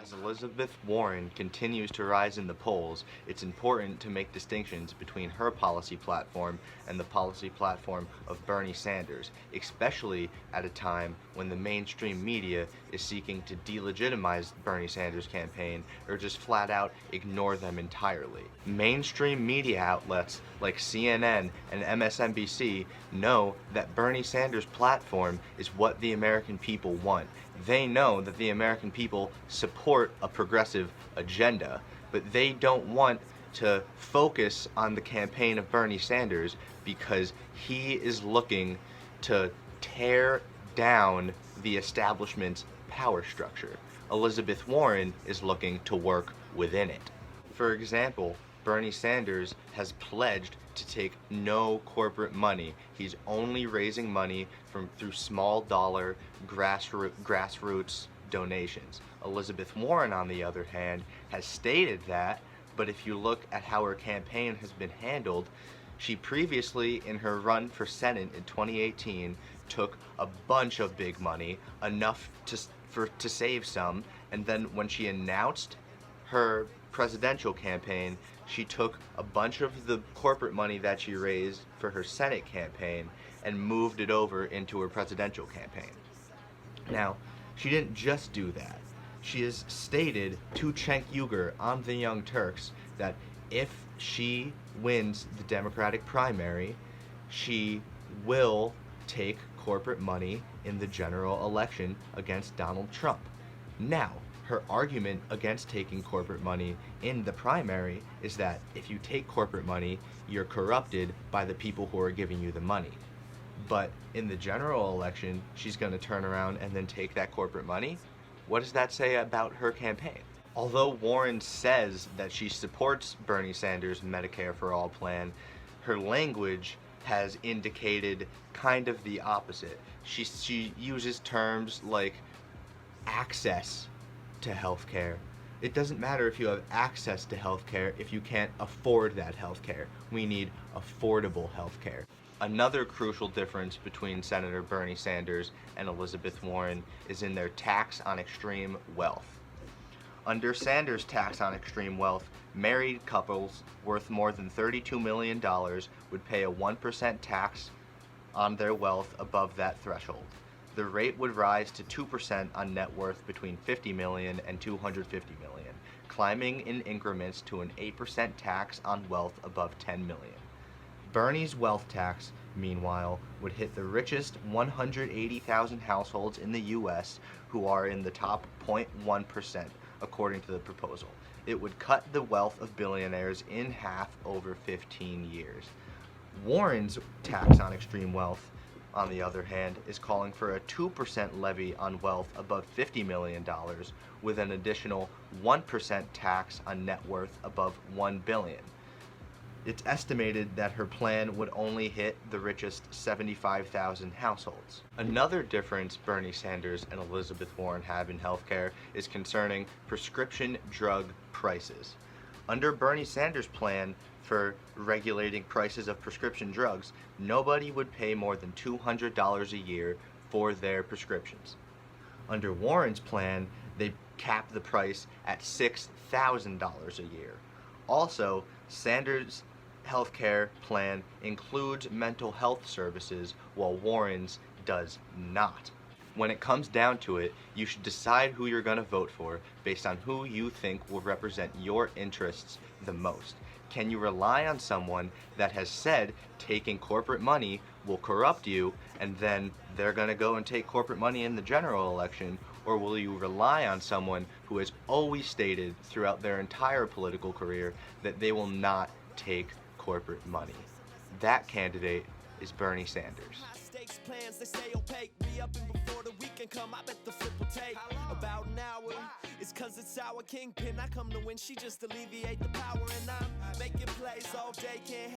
As Elizabeth Warren continues to rise in the polls, it's important to make distinctions between her policy platform and the policy platform of Bernie Sanders, especially at a time when the mainstream media is seeking to delegitimize Bernie Sanders' campaign or just flat out ignore them entirely. Mainstream media outlets like CNN and MSNBC know that Bernie Sanders' platform is what the American people want. They know that the American people support a progressive agenda, but they don't want to focus on the campaign of Bernie Sanders because he is looking to tear down the establishment's power structure. Elizabeth Warren is looking to work within it. For example, Bernie Sanders has pledged to take no corporate money. He's only raising money through small dollar grassroots donations. Elizabeth Warren, on the other hand, has stated that, but if you look at how her campaign has been handled, she previously, in her run for Senate in 2018, took a bunch of big money, enough to save some, and then when she announced her presidential campaign, she took a bunch of the corporate money that she raised for her Senate campaign and moved it over into her presidential campaign. Now, she didn't just do that. She has stated to Cenk Uygur on the Young Turks that if she wins the Democratic primary, she will take corporate money in the general election against Donald Trump. Now, her argument against taking corporate money in the primary is that if you take corporate money, you're corrupted by the people who are giving you the money. But in the general election, she's going to turn around and then take that corporate money? What does that say about her campaign? Although Warren says that she supports Bernie Sanders' Medicare for All plan, her language has indicated kind of the opposite. She uses terms like access to healthcare. It doesn't matter if you have access to healthcare if you can't afford that healthcare. We need affordable healthcare. Another crucial difference between Senator Bernie Sanders and Elizabeth Warren is in their tax on extreme wealth. Under Sanders' tax on extreme wealth, married couples worth more than $32 million would pay a 1% tax on their wealth above that threshold. The rate would rise to 2% on net worth between $50 million and $250 million, climbing in increments to an 8% tax on wealth above $10 million. Bernie's wealth tax, meanwhile, would hit the richest 180,000 households in the U.S. who are in the top 0.1%, according to the proposal. It would cut the wealth of billionaires in half over 15 years. Warren's tax on extreme wealth, on the other hand, is calling for a 2% levy on wealth above $50 million with an additional 1% tax on net worth above $1 billion. It's estimated that her plan would only hit the richest 75,000 households. Another difference Bernie Sanders and Elizabeth Warren have in healthcare is concerning prescription drug prices. Under Bernie Sanders' plan for regulating prices of prescription drugs, nobody would pay more than $200 a year for their prescriptions. Under Warren's plan, they cap the price at $6,000 a year. Also, Sanders' healthcare plan includes mental health services, while Warren's does not. When it comes down to it, you should decide who you're going to vote for based on who you think will represent your interests the most. Can you rely on someone that has said taking corporate money will corrupt you and then they're going to go and take corporate money in the general election? Or will you rely on someone who has always stated throughout their entire political career that they will not take corporate money? That candidate is Bernie Sanders. Plans, they stay opaque. We up and before the weekend come, I bet the flip will take about an hour. It's cause it's our kingpin. I come to win, she just alleviate the power. And I'm making plays all day, can't